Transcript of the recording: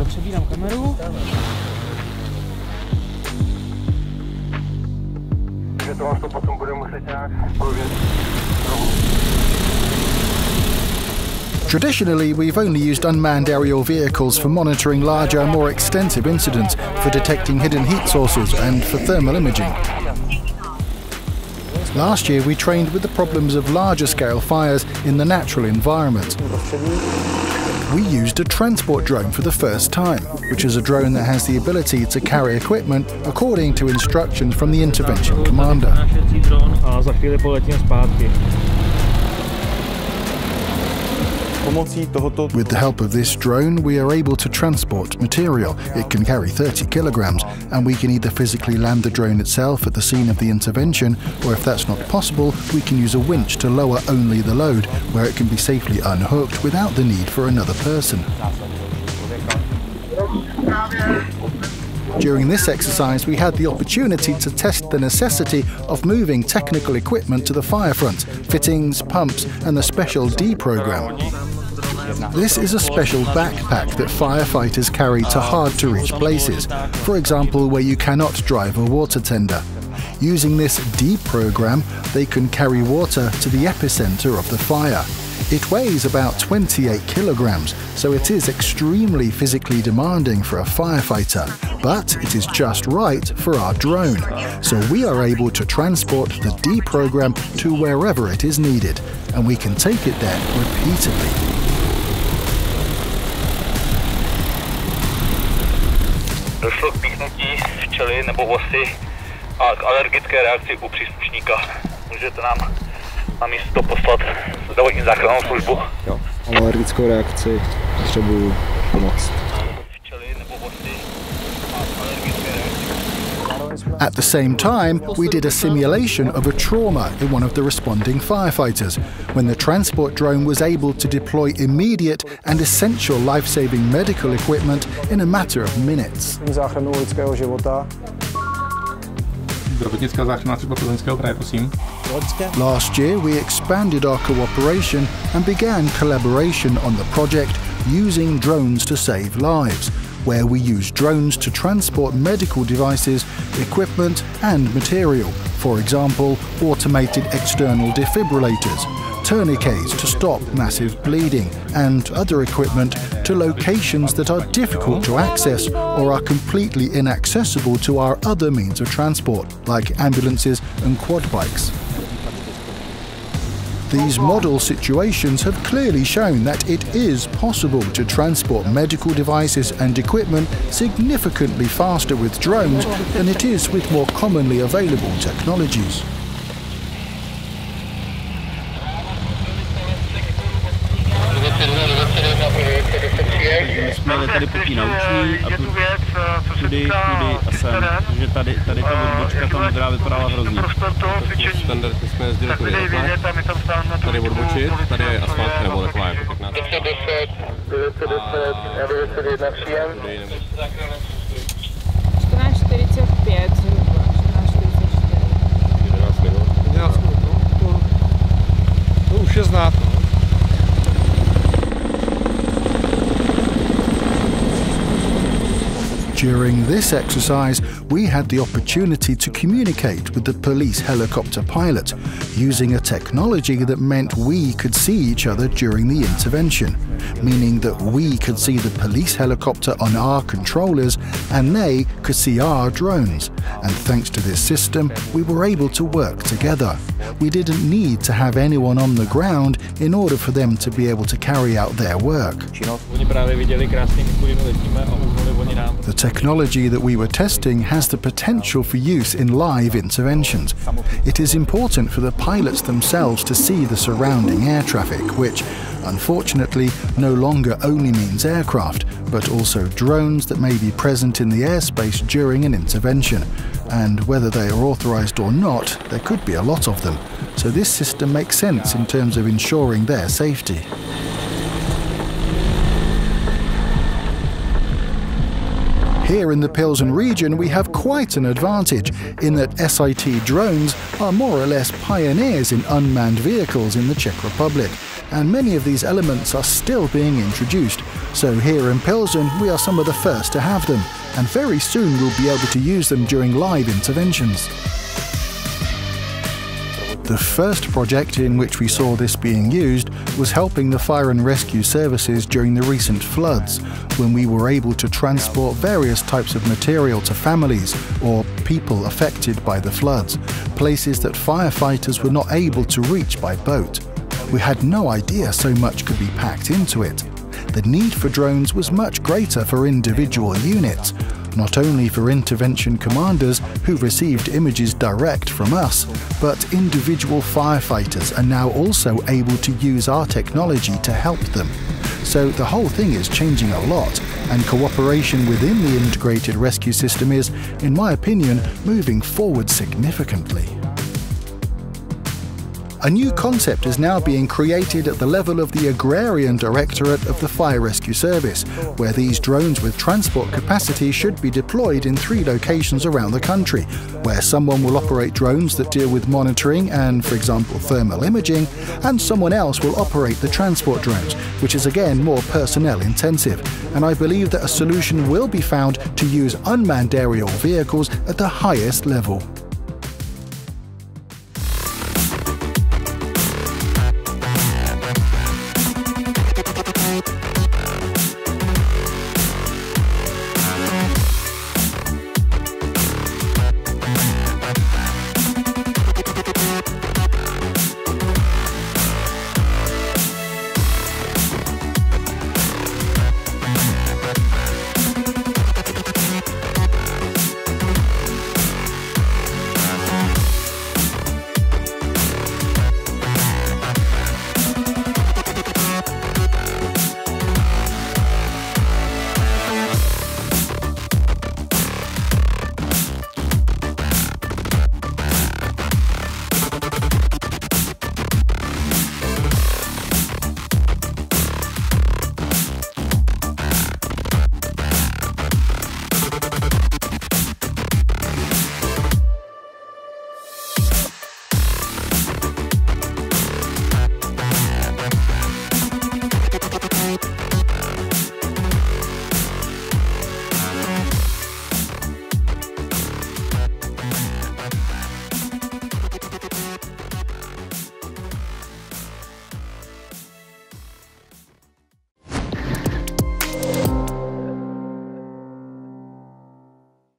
Přebírám kameru. Traditionally, we've only used unmanned aerial vehicles for monitoring larger, more extensive incidents, for detecting hidden heat sources and for thermal imaging. Last year, we trained with the problems of larger-scale fires in the natural environment. We used a transport drone for the first time, which is a drone that has the ability to carry equipment according to instructions from the intervention commander. With the help of this drone, we are able to transport material. It can carry 30 kilograms, and we can either physically land the drone itself at the scene of the intervention, or if that's not possible, we can use a winch to lower only the load, where it can be safely unhooked without the need for another person. During this exercise, we had the opportunity to test the necessity of moving technical equipment to the fire front, fittings, pumps, and the special D program. This is a special backpack that firefighters carry to hard-to-reach places, for example, where you cannot drive a water tender. Using this D program, they can carry water to the epicenter of the fire. It weighs about 28 kilograms, so it is extremely physically demanding for a firefighter, but it is just right for our drone. So we are able to transport the D program to wherever it is needed, and we can take it there repeatedly. Došlo k píchnutí včely nebo vosy a k alergické reakci u příslušníka. Můžete nám na místo poslat zdravotní záchrannou službu? Jo, mám alergickou reakci, potřebuju pomoct. At the same time, we did a simulation of a trauma in one of the responding firefighters, when the transport drone was able to deploy immediate and essential life-saving medical equipment in a matter of minutes. Záchranu lidského života. Zdravotnická záchrana třeba plzeňského kraje, prosím. Last year, we expanded our cooperation and began collaboration on the project using drones to save lives, where we use drones to transport medical devices, equipment and material, for example, automated external defibrillators, tourniquets to stop massive bleeding, and other equipment to locations that are difficult to access or are completely inaccessible to our other means of transport, like ambulances and quad bikes. These model situations have clearly shown that it is possible to transport medical devices and equipment significantly faster with drones than it is with more commonly available technologies. Jsme tady po té nauční a tudy a sem. Takže tady ta odbočka, ta modrá vypadala hrozně. Standardně jsme jezdili tudy takhle. Tady odbočit, tady je asfalt nebo taková jako pěkná. 14:45 zhruba, 14:44. 11 minut. 11 minut, to už je znát. During this exercise, we had the opportunity to communicate with the police helicopter pilot, using a technology that meant we could see each other during the intervention, meaning that we could see the police helicopter on our controllers and they could see our drones. And thanks to this system, we were able to work together. We didn't need to have anyone on the ground in order for them to be able to carry out their work. The technology that we were testing has the potential for use in live interventions. It is important for the pilots themselves to see the surrounding air traffic, which, unfortunately, no longer only means aircraft, but also drones that may be present in the airspace during an intervention. And whether they are authorized or not, there could be a lot of them. So this system makes sense in terms of ensuring their safety. Here in the Pilsen region, we have quite an advantage in that SIT drones are more or less pioneers in unmanned vehicles in the Czech Republic, and many of these elements are still being introduced. So here in Pilsen, we are some of the first to have them, and very soon we'll be able to use them during live interventions. The first project in which we saw this being used was helping the fire and rescue services during the recent floods, when we were able to transport various types of material to families or people affected by the floods, places that firefighters were not able to reach by boat. We had no idea so much could be packed into it. The need for drones was much greater for individual units, not only for intervention commanders who received images direct from us, but individual firefighters are now also able to use our technology to help them. So the whole thing is changing a lot, and cooperation within the integrated rescue system is, in my opinion, moving forward significantly. A new concept is now being created at the level of the Agrarian Directorate of the Fire Rescue Service, where these drones with transport capacity should be deployed in 3 locations around the country, where someone will operate drones that deal with monitoring and, for example, thermal imaging, and someone else will operate the transport drones, which is again more personnel intensive. And I believe that a solution will be found to use unmanned aerial vehicles at the highest level.